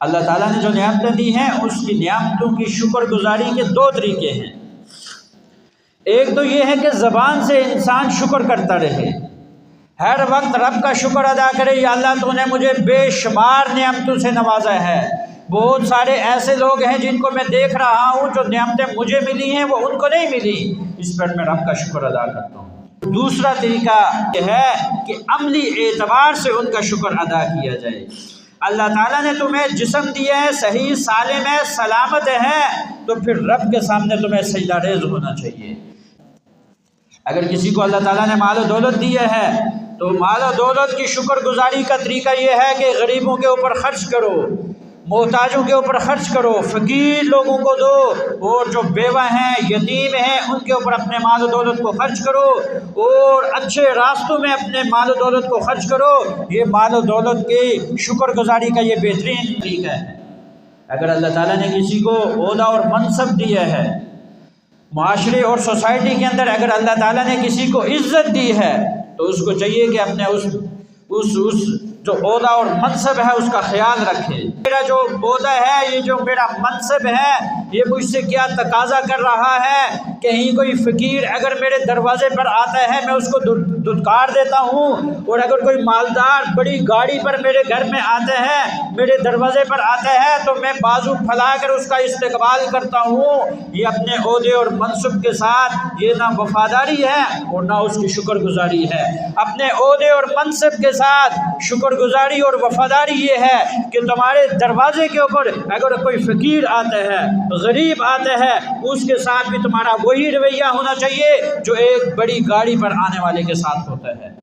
اللہ تعالیٰ نے جو نعمتیں دی ہیں اس کی نعمتوں کی شکر گزاری کے دو طریقے ہیں۔ ایک تو یہ ہے کہ زبان سے انسان شکر کرتا رہے، ہر وقت رب کا شکر ادا کرے، یا اللہ تو نے مجھے بے شمار نعمتوں سے نوازا ہے۔ بہت سارے ایسے لوگ ہیں جن کو میں دیکھ رہا ہوں جو نعمتیں مجھے ملی ہیں وہ ان کو نہیں ملی، اس پر میں رب کا شکر ادا کرتا ہوں۔ دوسرا طریقہ یہ ہے کہ عملی اعتبار سے ان کا شکر ادا کیا جائے۔ اللہ تعالیٰ نے تمہیں جسم دیا ہے، صحیح سالم ہے، سلامت ہے، تو پھر رب کے سامنے تمہیں سجدہ ریز ہونا چاہیے۔ اگر کسی کو اللہ تعالیٰ نے مال و دولت دیا ہے تو مال و دولت کی شکر گزاری کا طریقہ یہ ہے کہ غریبوں کے اوپر خرچ کرو، محتاجوں کے اوپر خرچ کرو، فقیر لوگوں کو دو، اور جو بیوہ ہیں، یتیم ہیں، ان کے اوپر اپنے مال و دولت کو خرچ کرو، اور اچھے راستوں میں اپنے مال و دولت کو خرچ کرو۔ یہ مال و دولت کی شکر گزاری کا یہ بہترین طریقہ ہے۔ اگر اللہ تعالیٰ نے کسی کو عہدہ اور منصب دیا ہے، معاشرے اور سوسائٹی کے اندر اگر اللہ تعالیٰ نے کسی کو عزت دی ہے تو اس کو چاہیے کہ اپنے اس جو عہدہ اور منصب ہے اس کا خیال رکھے۔ میرا جو عہدہ ہے، یہ جو میرا منصب ہے، یہ مجھ سے کیا تقاضا کر رہا ہے؟ کہیں کوئی فقیر اگر میرے دروازے پر آتا ہے میں اس کو دھتکار دیتا ہوں، اور اگر کوئی مالدار بڑی گاڑی پر میرے گھر میں آتا ہے، میرے دروازے پر آتا ہے، تو میں بازو پھیلا کر اس کا استقبال کرتا ہوں۔ یہ اپنے عہدے اور منصب کے ساتھ یہ نہ وفاداری ہے اور نہ اس کی شکر گزاری ہے۔ اپنے عہدے اور منصب کے ساتھ شکر گزاری اور وفاداری یہ ہے کہ تمہارے دروازے کے اوپر اگر کوئی فقیر آتا ہے، غریب آتا ہے، اس کے ساتھ بھی تمہارا وہی رویہ ہونا چاہیے جو ایک بڑی گاڑی پر آنے والے کے ساتھ ہوتا ہے۔